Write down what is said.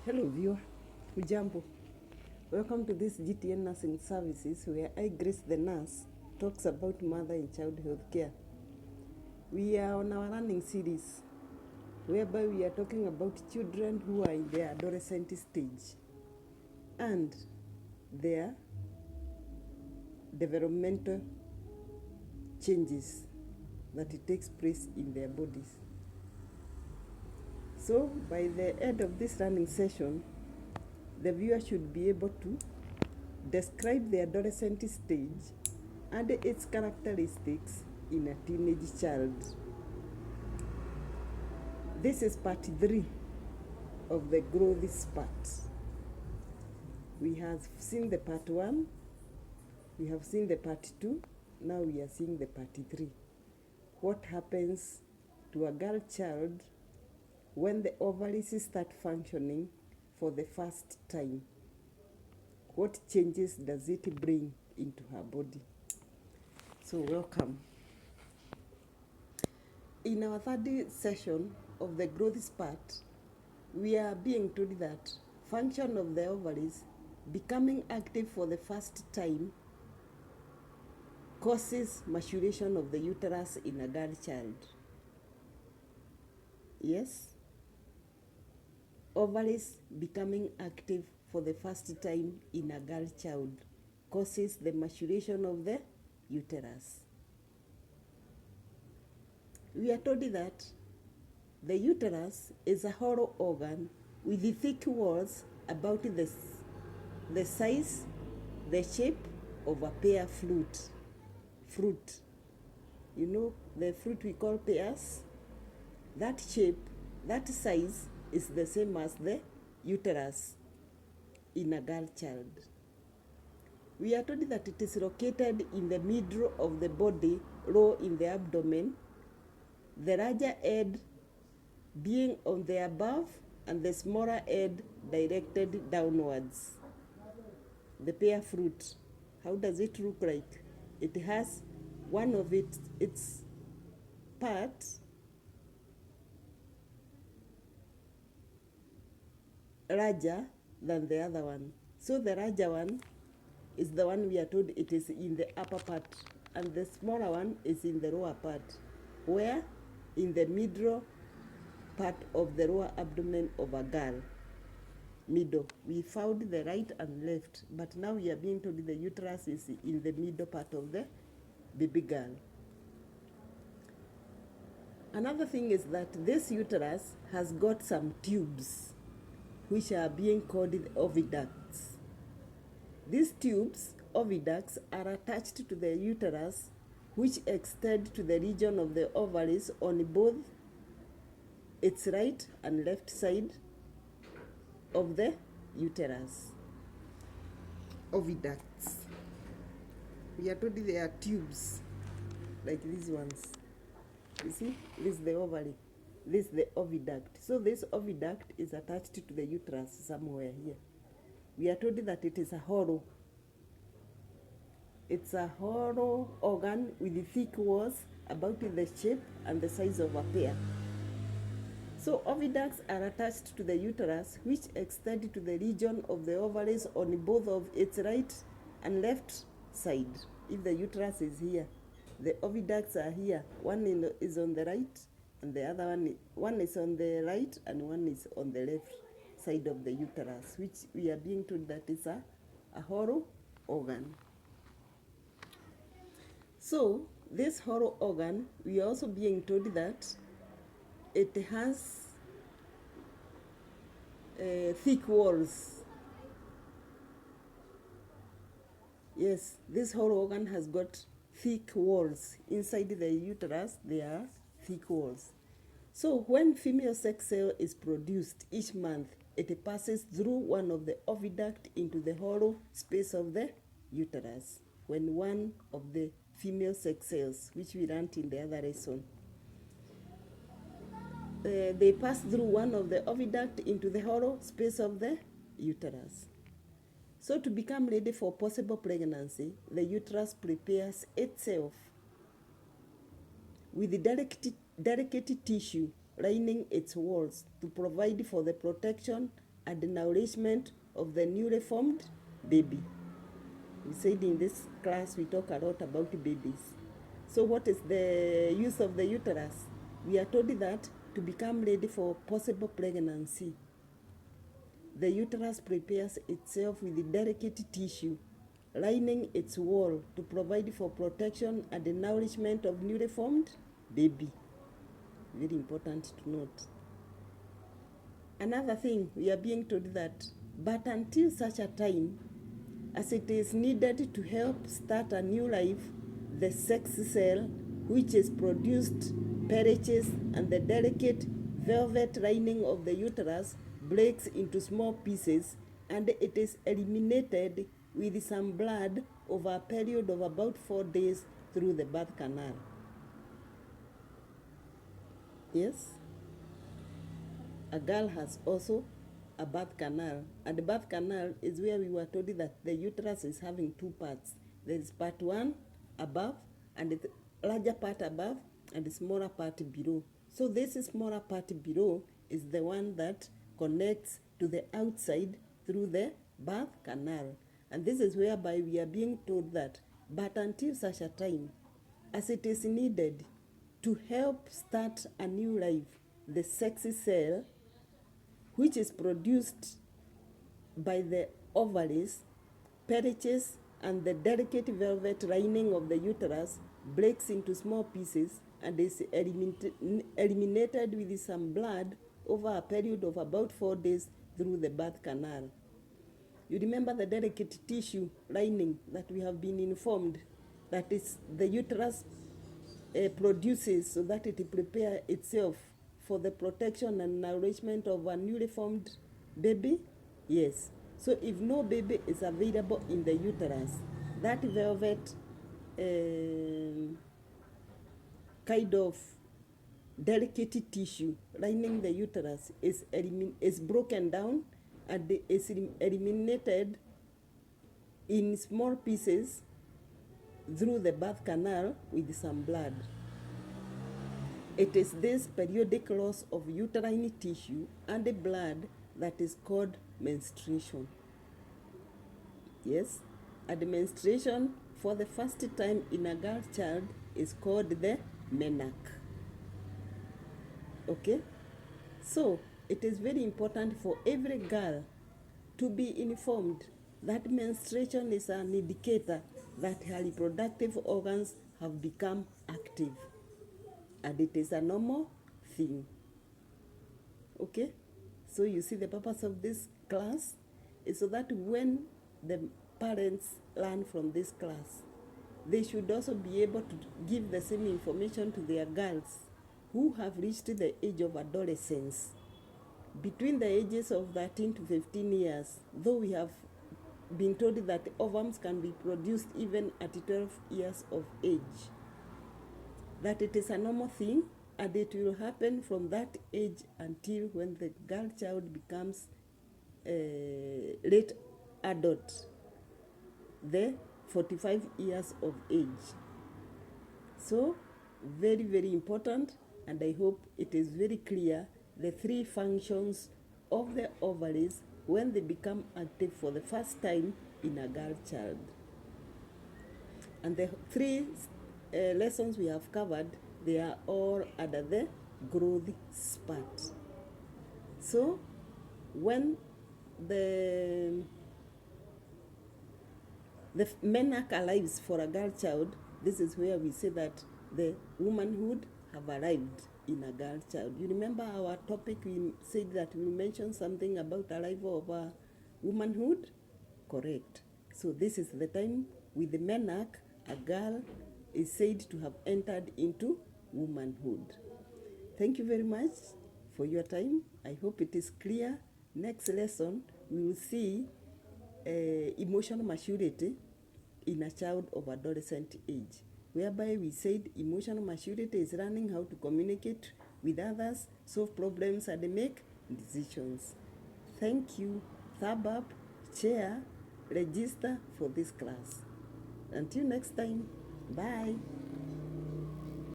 Hello viewer, Ujambo. Welcome to this GTN Nursing Services where I, Grace the nurse, talks about mother and child health care. We are on our running series whereby we are talking about children who are in their adolescent stage and their developmental changes that it takes place in their bodies. So by the end of this running session, the viewer should be able to describe the adolescent stage and its characteristics in a teenage child. This is part 3 of the growth spurt. We have seen the part 1, we have seen the part 2, now we are seeing the part 3. What happens to a girl child when the ovaries start functioning for the first time? What changes does it bring into her body? So welcome. In our third session of the growth spurt, we are being told that function of the ovaries becoming active for the first time causes maturation of the uterus in a girl child. Yes? Ovaries becoming active for the first time in a girl child causes the maturation of the uterus. We are told that the uterus is a hollow organ with thick walls about the size, the shape of a pear fruit. You know the fruit we call pears? That shape, that size is the same as the uterus in a girl child. We are told that it is located in the middle of the body, low in the abdomen, the larger head being on the above and the smaller head directed downwards. The pear fruit, how does it look like? It has one of its parts larger than the other one. So the larger one is the one we are told it is in the upper part, and the smaller one is in the lower part, where in the middle part of the lower abdomen of a girl. Middle. We found the right and left, but now we are being told the uterus is in the middle part of the baby girl. Another thing is that this uterus has got some tubes which are being called the oviducts. These tubes, oviducts, are attached to the uterus, which extend to the region of the ovaries on both its right and left side of the uterus. Oviducts. We are told there are tubes like these ones. You see, this is the ovary, this is the oviduct. So this oviduct is attached to the uterus somewhere here. We are told that it is a hollow. It's a hollow organ with thick walls about the shape and the size of a pear. So oviducts are attached to the uterus, which extend to the region of the ovaries on both of its right and left side. If the uterus is here, the oviducts are here. One is on the right, and the other one is on the right, and one is on the left side of the uterus, which we are being told that is a hollow organ. So this hollow organ, we are also being told that it has thick walls. Yes, this hollow organ has got thick walls. Inside the uterus, there are thick walls. So when female sex cell is produced each month, it passes through one of the oviduct into the hollow space of the uterus. When one of the female sex cells, which we learned in the other lesson, they pass through one of the oviduct into the hollow space of the uterus. So to become ready for possible pregnancy, the uterus prepares itself with delicate tissue lining its walls to provide for the protection and the nourishment of the newly formed baby. We said in this class we talk a lot about babies. So what is the use of the uterus? We are told that to become ready for possible pregnancy, the uterus prepares itself with delicate tissue, lining its wall to provide for protection and the nourishment of newly formed baby. Very important to note. Another thing, we are being told that, but until such a time as it is needed to help start a new life, the sex cell, which is produced, perishes, and the delicate velvet lining of the uterus breaks into small pieces, and it is eliminated with some blood over a period of about 4 days through the birth canal. Yes? A girl has also a birth canal, and the birth canal is where we were told that the uterus is having two parts. There is part 1 above, and the larger part above, and the smaller part below. So this smaller part below is the one that connects to the outside through the birth canal. And this is whereby we are being told that, but until such a time as it is needed to help start a new life, the sex cell, which is produced by the ovaries, perishes, and the delicate velvet lining of the uterus breaks into small pieces and is eliminated with some blood over a period of about 4 days through the birth canal. You remember the delicate tissue lining that we have been informed that is the uterus produces so that it prepare itself for the protection and nourishment of a newly formed baby? Yes. So if no baby is available in the uterus, that velvet kind of delicate tissue lining the uterus is broken down and is eliminated in small pieces through the birth canal with some blood. It is this periodic loss of uterine tissue and the blood that is called menstruation. Yes, and the menstruation for the first time in a girl child is called the menarche. Okay, so it is very important for every girl to be informed that menstruation is an indicator that her reproductive organs have become active, and it is a normal thing. Okay, so you see the purpose of this class is so that when the parents learn from this class, they should also be able to give the same information to their girls who have reached the age of adolescence. Between the ages of 13 to 15 years, though we have been told that ovums can be produced even at 12 years of age, that it is a normal thing and it will happen from that age until when the girl child becomes late adult, the 45 years of age. So very, very important, and I hope it is very clear the three functions of the ovaries when they become active for the first time in a girl child. And the three lessons we have covered, they are all under the growth spurt. So when the menarche arrives for a girl child, this is where we say that the womanhood have arrived in a girl child. You remember our topic, we said that we mentioned something about arrival of a womanhood? Correct. So this is the time with the menarche, a girl is said to have entered into womanhood. Thank you very much for your time. I hope it is clear. Next lesson, we will see emotional maturity in a child of adolescent age, whereby we said emotional maturity is learning how to communicate with others, solve problems, and make decisions. Thank you. Thumb up, share, register for this class. Until next time, bye.